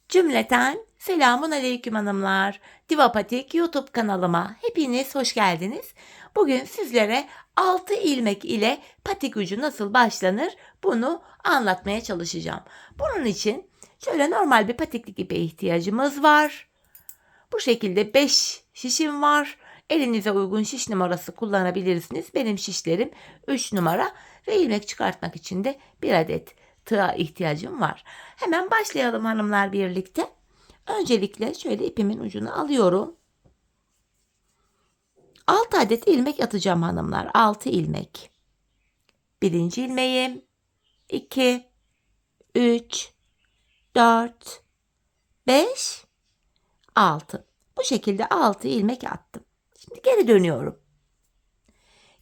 Cümleten selamun aleyküm hanımlar. Divapatik YouTube kanalıma hepiniz hoş geldiniz. Bugün sizlere 6 ilmek ile patik ucu nasıl başlanır bunu anlatmaya çalışacağım. Bunun için şöyle normal bir patiklik ipe ihtiyacımız var. Bu şekilde 5 şişim var. Elinize uygun şiş numarası kullanabilirsiniz. Benim şişlerim 3 numara ve ilmek çıkartmak için de 1 adet tığa ihtiyacım var. Hemen başlayalım hanımlar birlikte. Öncelikle şöyle ipimin ucunu alıyorum. 6 adet ilmek atacağım hanımlar. 6 ilmek. Birinci ilmeğim, 2, 3, 4, 5, 6. Bu şekilde 6 ilmek attım. Şimdi geri dönüyorum.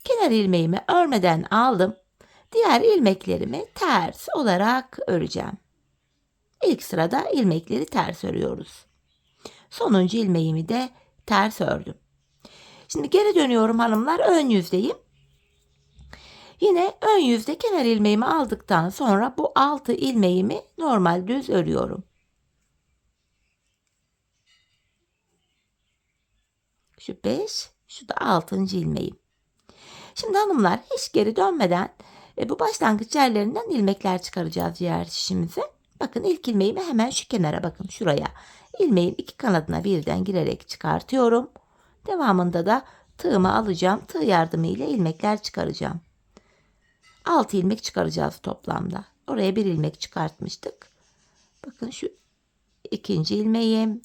Kenar ilmeğimi örmeden aldım. Diğer ilmeklerimi ters olarak öreceğim. İlk sırada ilmekleri ters örüyoruz. Sonuncu ilmeğimi de ters ördüm. Şimdi geri dönüyorum hanımlar, ön yüzdeyim. Yine ön yüzde kenar ilmeğimi aldıktan sonra bu 6 ilmeğimi normal düz örüyorum. Şu 5, şu da 6. ilmeğim. Şimdi hanımlar hiç geri dönmeden bu başlangıç yerlerinden ilmekler çıkaracağız diğer şişimize. Bakın ilk ilmeğimi hemen şu kenara, bakın şuraya. İlmeğin iki kanadına birden girerek çıkartıyorum. Devamında da tığımı alacağım. Tığ yardımıyla ilmekler çıkaracağım. 6 ilmek çıkaracağız toplamda. Oraya bir ilmek çıkartmıştık. Bakın şu ikinci ilmeğim.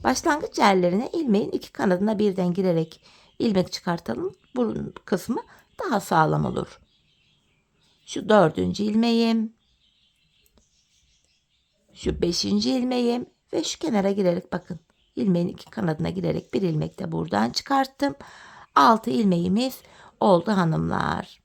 Başlangıç yerlerine ilmeğin iki kanadına birden girerek ilmek çıkartalım. Burun kısmı daha sağlam olur. Şu 4. ilmeğim. Şu 5. ilmeğim ve şu kenara girerek, bakın ilmeğin iki kanadına girerek bir ilmek de buradan çıkarttım. 6 ilmeğimiz oldu hanımlar.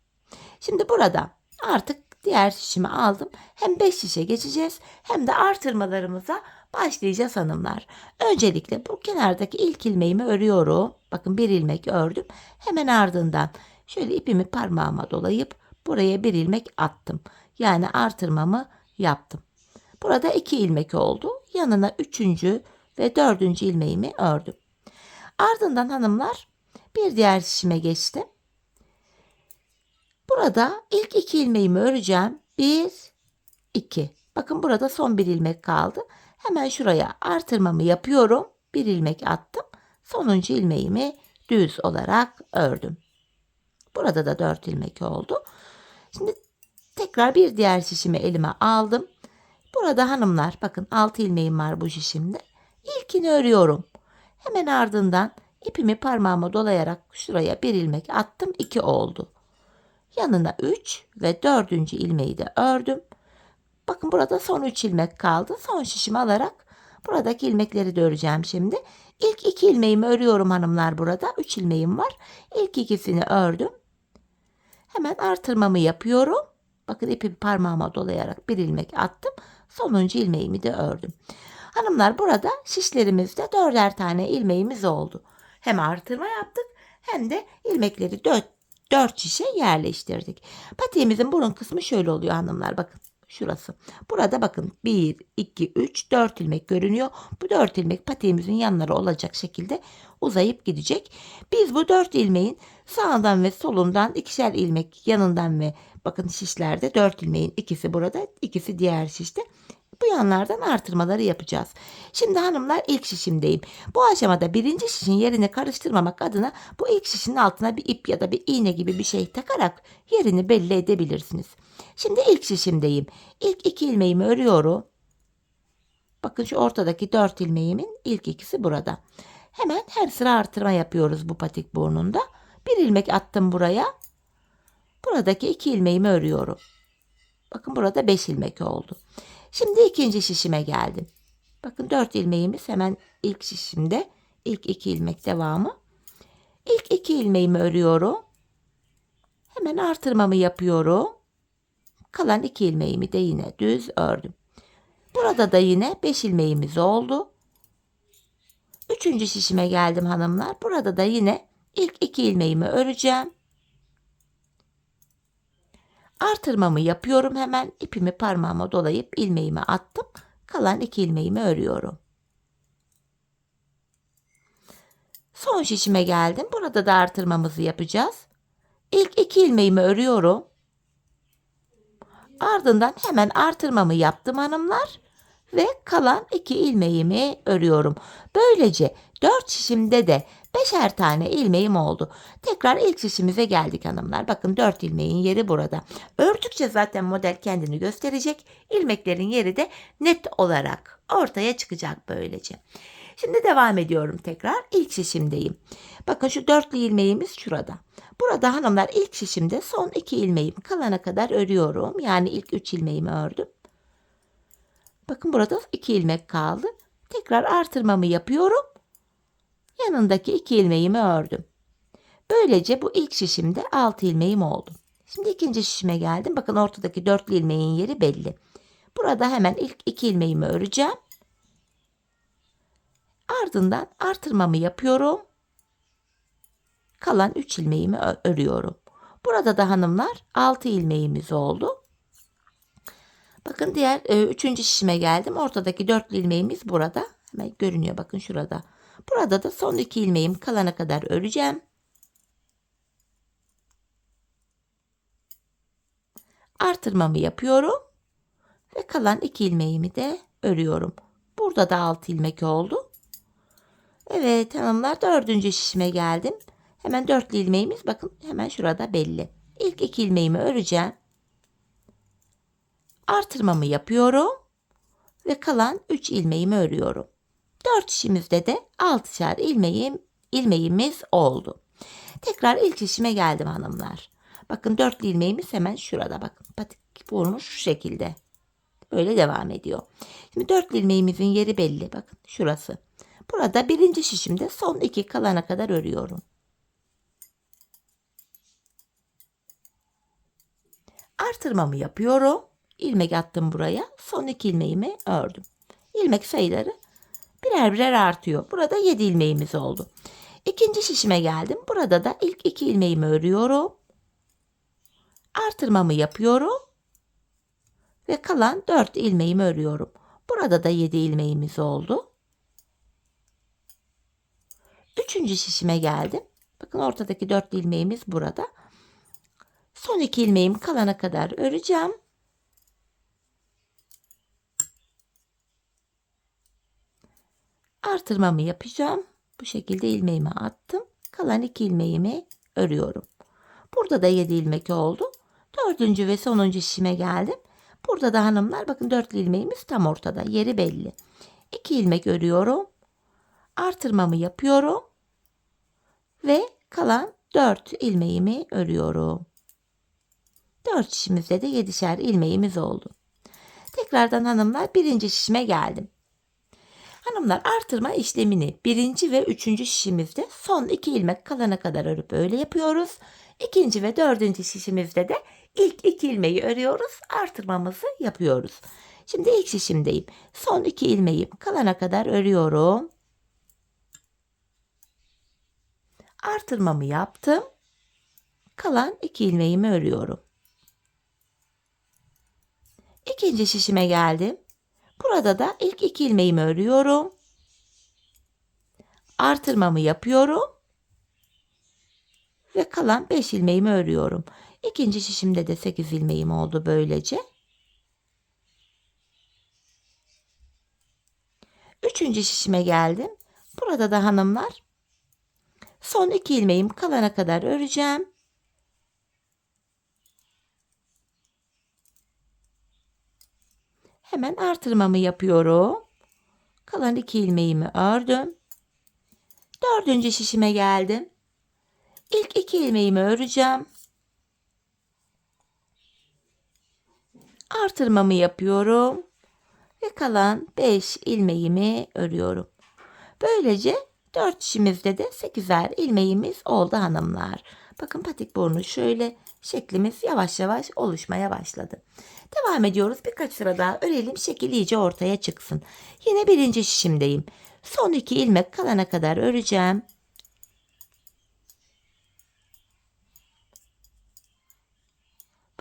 Şimdi burada artık diğer şişimi aldım. Hem 5 şişe geçeceğiz hem de artırmalarımıza başlayacağız hanımlar. Öncelikle bu kenardaki ilk ilmeğimi örüyorum. Bakın bir ilmek ördüm. Hemen ardından şöyle ipimi parmağıma dolayıp buraya bir ilmek attım. Yani artırmamı yaptım. Burada 2 ilmek oldu. Yanına 3. ve 4. ilmeğimi ördüm. Ardından hanımlar bir diğer şişime geçtim. Burada ilk 2 ilmeğimi öreceğim. 1, 2. Bakın burada son bir ilmek kaldı. Hemen şuraya artırmamı yapıyorum. Bir ilmek attım. Sonuncu ilmeğimi düz olarak ördüm. Burada da 4 ilmek oldu. Şimdi tekrar bir diğer şişimi elime aldım. Burada hanımlar bakın 6 ilmeğim var bu şişimde. İlkini örüyorum. Hemen ardından ipimi parmağıma dolayarak şuraya bir ilmek attım. 2 oldu. Yanına 3 ve 4. ilmeği de ördüm. Bakın burada son 3 ilmek kaldı. Son şişimi alarak buradaki ilmekleri de öreceğim şimdi. İlk 2 ilmeğimi örüyorum hanımlar burada. 3 ilmeğim var. İlk ikisini ördüm. Hemen artırmamı yapıyorum. Bakın ipimi parmağıma dolayarak bir ilmek attım. Sonuncu ilmeğimi de ördüm. Hanımlar burada şişlerimizde 4'er tane ilmeğimiz oldu. Hem artırma yaptık hem de ilmekleri 4 şişe yerleştirdik. Patiğimizin burun kısmı şöyle oluyor hanımlar, bakın. Şurası. Burada bakın 1, 2, 3, 4 ilmek görünüyor. Bu 4 ilmek patiğimizin yanları olacak şekilde uzayıp gidecek. Biz bu 4 ilmeğin sağından ve solundan ikişer ilmek, yanından ve bakın şişlerde 4 ilmeğin ikisi burada, ikisi diğer şişte. Bu yanlardan artırmaları yapacağız. Şimdi hanımlar ilk şişimdeyim. Bu aşamada birinci şişin yerini karıştırmamak adına bu ilk şişin altına bir ip ya da bir iğne gibi bir şey takarak yerini belli edebilirsiniz. Şimdi ilk şişimdeyim. İlk 2 ilmeğimi örüyorum. Bakın şu ortadaki 4 ilmeğimin ilk ikisi burada. Hemen her sıra artırma yapıyoruz bu patik burnunda. Bir ilmek attım buraya. Buradaki 2 ilmeğimi örüyorum. Bakın burada 5 ilmek oldu. Şimdi ikinci şişime geldim. Bakın 4 ilmeğimiz hemen ilk şişimde. İlk 2 ilmek devamı. İlk 2 ilmeğimi örüyorum. Hemen artırmamı yapıyorum. Kalan 2 ilmeğimi de yine düz ördüm. Burada da yine 5 ilmeğimiz oldu. Üçüncü şişime geldim hanımlar. Burada da yine ilk 2 ilmeğimi öreceğim. Artırmamı yapıyorum hemen. İpimi parmağıma dolayıp ilmeğimi attım. Kalan 2 ilmeğimi örüyorum. Son şişime geldim. Burada da artırmamızı yapacağız. İlk 2 ilmeğimi örüyorum. Ardından hemen artırmamı yaptım hanımlar. Ve kalan 2 ilmeğimi örüyorum. Böylece 4 şişimde de 5'er tane ilmeğim oldu. Tekrar ilk şişimize geldik hanımlar. Bakın 4 ilmeğin yeri burada. Ördükçe zaten model kendini gösterecek. İlmeklerin yeri de net olarak ortaya çıkacak böylece. Şimdi devam ediyorum tekrar. İlk şişimdeyim. Bakın şu dörtlü ilmeğimiz şurada. Burada hanımlar ilk şişimde son 2 ilmeğim kalana kadar örüyorum. Yani ilk 3 ilmeğimi ördüm. Bakın burada 2 ilmek kaldı. Tekrar artırmamı yapıyorum. Yanındaki 2 ilmeğimi ördüm. Böylece bu ilk şişimde 6 ilmeğim oldu. Şimdi ikinci şişime geldim. Bakın ortadaki dörtlü ilmeğin yeri belli. Burada hemen ilk 2 ilmeğimi öreceğim. Ardından artırmamı yapıyorum. Kalan 3 ilmeğimi örüyorum. Burada da hanımlar 6 ilmeğimiz oldu. Bakın diğer 3. şişime geldim. Ortadaki 4 ilmeğimiz burada. Hemen görünüyor bakın şurada. Burada da son 2 ilmeğim kalana kadar öreceğim. Artırmamı yapıyorum. Ve kalan 2 ilmeğimi de örüyorum. Burada da 6 ilmek oldu. Evet hanımlar 4. şişime geldim. Hemen 4'lü ilmeğimiz bakın hemen şurada belli. İlk 2 ilmeğimi öreceğim. Artırmamı yapıyorum. Ve kalan 3 ilmeğimi örüyorum. 4 şişimizde de 6'şer ilmeğimiz oldu. Tekrar ilk şişime geldim hanımlar. Bakın 4'lü ilmeğimiz hemen şurada bakın. Patik vurmuş şu şekilde. Böyle devam ediyor. Şimdi 4'lü ilmeğimizin yeri belli. Bakın şurası. Burada birinci şişimde son 2 kalana kadar örüyorum. Artırmamı yapıyorum. İlmek attım buraya. Son 2 ilmeğimi ördüm. İlmek sayıları birer birer artıyor. Burada 7 ilmeğimiz oldu. İkinci şişime geldim. Burada da ilk 2 ilmeğimi örüyorum. Artırmamı yapıyorum. Ve kalan 4 ilmeğimi örüyorum. Burada da 7 ilmeğimiz oldu. Üçüncü şişime geldim. Bakın ortadaki 4 ilmeğimiz burada. Son 2 ilmeğim kalana kadar öreceğim. Artırmamı yapacağım. Bu şekilde ilmeğimi attım. Kalan 2 ilmeğimi örüyorum. Burada da 7 ilmek oldu. 4. ve sonuncu şişime geldim. Burada da hanımlar bakın 4'lü ilmeğimiz tam ortada. Yeri belli. 2 ilmek örüyorum. Artırmamı yapıyorum. Ve kalan 4 ilmeğimi örüyorum. 4 şişimizde de 7'şer ilmeğimiz oldu. Tekrardan hanımlar birinci şişime geldim. Hanımlar artırma işlemini birinci ve üçüncü şişimizde son 2 ilmek kalana kadar örüp öyle yapıyoruz. İkinci ve dördüncü şişimizde de ilk 2 ilmeği örüyoruz. Artırmamızı yapıyoruz. Şimdi ilk şişimdeyim. Son 2 ilmeğim kalana kadar örüyorum. Artırmamı yaptım. Kalan 2 ilmeğimi örüyorum. İkinci şişime geldim. Burada da ilk 2 ilmeğimi örüyorum. Artırmamı yapıyorum. Ve kalan 5 ilmeğimi örüyorum. İkinci şişimde de 8 ilmeğim oldu böylece. Üçüncü şişime geldim. Burada da hanımlar son 2 ilmeğim kalana kadar öreceğim. Hemen artırmamı yapıyorum. Kalan 2 ilmeğimi ördüm. Dördüncü şişime geldim. İlk 2 ilmeğimi öreceğim. Artırmamı yapıyorum. Ve kalan 5 ilmeğimi örüyorum. Böylece 4 şişimizde de 8'er ilmeğimiz oldu hanımlar. Bakın patik burnu şöyle şeklimiz yavaş yavaş oluşmaya başladı. Devam ediyoruz. Birkaç sıra daha örelim. Şekil iyice ortaya çıksın. Yine birinci şişimdeyim. Son 2 ilmek kalana kadar öreceğim.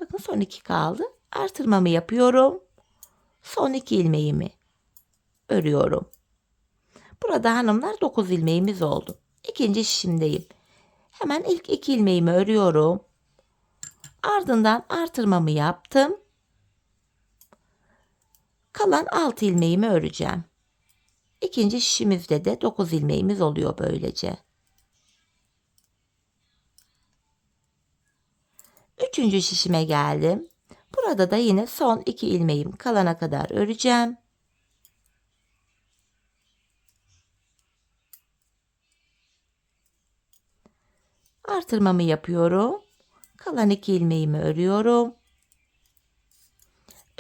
Bakın son 2 kaldı. Artırmamı yapıyorum. Son 2 ilmeğimi örüyorum. Burada hanımlar 9 ilmeğimiz oldu. İkinci şişimdeyim. Hemen ilk 2 ilmeğimi örüyorum. Ardından artırmamı yaptım. Kalan 6 ilmeğimi öreceğim. İkinci şişimizde de 9 ilmeğimiz oluyor böylece. Üçüncü şişime geldim. Burada da yine son 2 ilmeğim kalana kadar öreceğim. Artırmamı yapıyorum. Kalan 2 ilmeğimi örüyorum.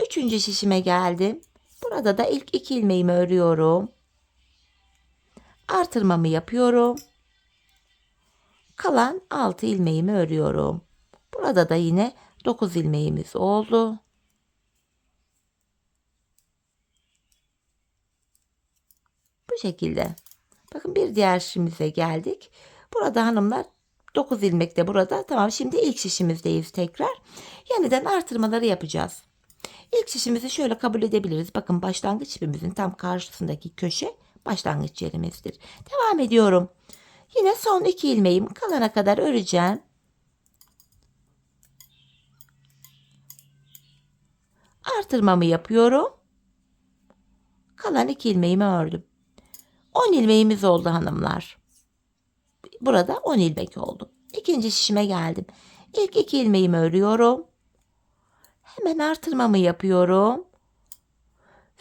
Üçüncü şişime geldim. Burada da ilk 2 ilmeğimi örüyorum. Artırmamı yapıyorum. Kalan 6 ilmeğimi örüyorum. Burada da yine 9 ilmeğimiz oldu. Bu şekilde. Bakın bir diğer şişimize geldik. Burada hanımlar 9 ilmek de burada. Tamam, şimdi ilk şişimizdeyiz tekrar. Yeniden artırmaları yapacağız. İlk şişimizi şöyle kabul edebiliriz. Bakın başlangıç ipimizin tam karşısındaki köşe başlangıç yerimizdir. Devam ediyorum. Yine son 2 ilmeğim kalana kadar öreceğim. Artırmamı yapıyorum. Kalan 2 ilmeğimi ördüm. 10 ilmeğimiz oldu hanımlar. Burada 10 ilmek oldu. İkinci şişime geldim. İlk 2 ilmeğimi örüyorum. Hemen artırmamı yapıyorum.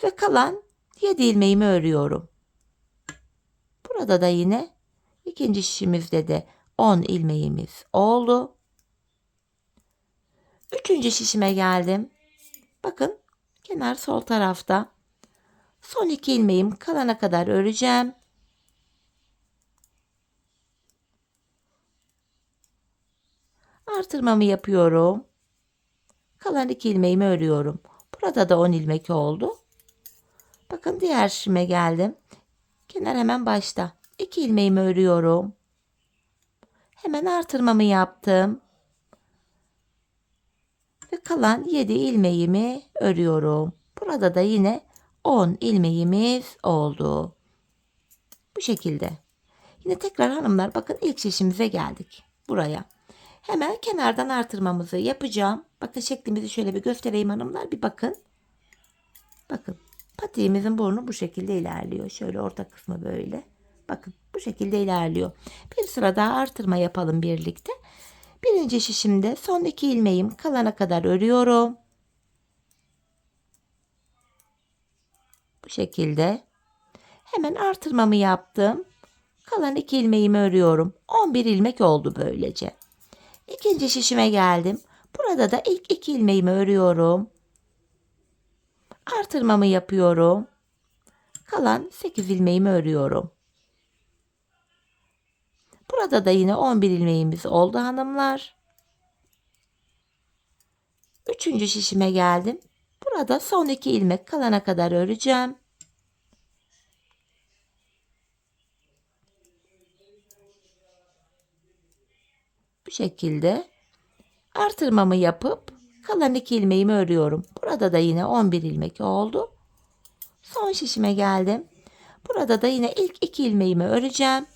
Ve kalan 7 ilmeğimi örüyorum. Burada da yine ikinci şişimizde de 10 ilmeğimiz oldu. Üçüncü şişime geldim. Bakın kenar sol tarafta. Son 2 ilmeğim kalana kadar öreceğim. Artırmamı yapıyorum. Kalan 2 ilmeğimi örüyorum. Burada da 10 ilmek oldu. Bakın diğer şişime geldim. Kenar hemen başta. 2 ilmeğimi örüyorum. Hemen artırmamı yaptım. Ve kalan 7 ilmeğimi örüyorum. Burada da yine 10 ilmeğimiz oldu. Bu şekilde. Yine tekrar hanımlar bakın ilk şişimize geldik. Buraya. Hemen kenardan artırmamızı yapacağım. Bakın şeklimizi şöyle bir göstereyim hanımlar. Bir bakın. Bakın. Patiğimizin burnu bu şekilde ilerliyor. Şöyle orta kısmı böyle. Bakın bu şekilde ilerliyor. Bir sıra daha artırma yapalım birlikte. Birinci şişimde son 2 ilmeğim kalana kadar örüyorum. Bu şekilde. Hemen artırmamı yaptım. Kalan 2 ilmeğimi örüyorum. 11 ilmek oldu böylece. İkinci şişime geldim. Burada da ilk 2 ilmeğimi örüyorum. Artırmamı yapıyorum. Kalan 8 ilmeğimi örüyorum. Burada da yine 11 ilmeğimiz oldu hanımlar. Üçüncü şişime geldim. Burada son 2 ilmek kalana kadar öreceğim. Bu şekilde artırmamı yapıp kalan 2 ilmeğimi örüyorum. Burada da yine 11 ilmek oldu. Son şişime geldim. Burada da yine ilk 2 ilmeğimi öreceğim.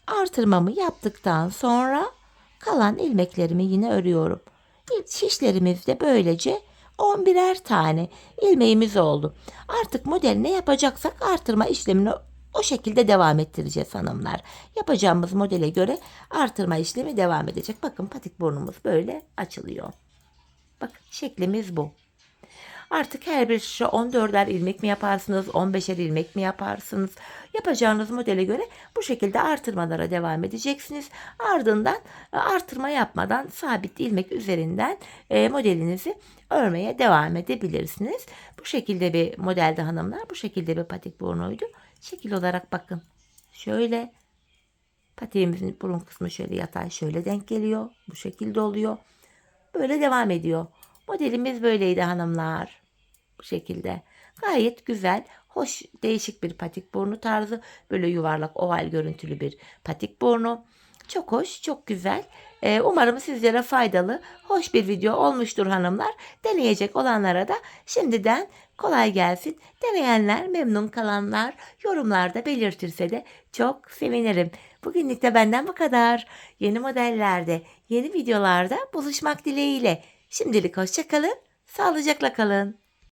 Artırmamı yaptıktan sonra kalan ilmeklerimi yine örüyorum. İlk şişlerimizde böylece 11'er tane ilmeğimiz oldu. Artık model ne yapacaksak artırma işlemini o şekilde devam ettireceğiz hanımlar. Yapacağımız modele göre artırma işlemi devam edecek. Bakın patik burnumuz böyle açılıyor. Bakın şeklimiz bu. Artık her bir şişe 14'er ilmek mi yaparsınız, 15'er ilmek mi yaparsınız? Yapacağınız modele göre bu şekilde artırmalara devam edeceksiniz. Ardından artırma yapmadan sabit ilmek üzerinden modelinizi örmeye devam edebilirsiniz. Bu şekilde bir modelde hanımlar, bu şekilde bir patik burnuydu. Şekil olarak bakın. Şöyle patiğimizin burun kısmı şöyle yatay şöyle denk geliyor. Bu şekilde oluyor. Böyle devam ediyor. Modelimiz böyleydi hanımlar. Bu şekilde. Gayet güzel, hoş, değişik bir patik burnu tarzı. Böyle yuvarlak, oval görüntülü bir patik burnu. Çok hoş, çok güzel. Umarım sizlere faydalı, hoş bir video olmuştur hanımlar. Deneyecek olanlara da şimdiden kolay gelsin. Deneyenler, memnun kalanlar yorumlarda belirtirse de çok sevinirim. Bugünlük de benden bu kadar. Yeni modellerde, yeni videolarda buluşmak dileğiyle. Şimdilik hoşça kalın, sağlıcakla kalın.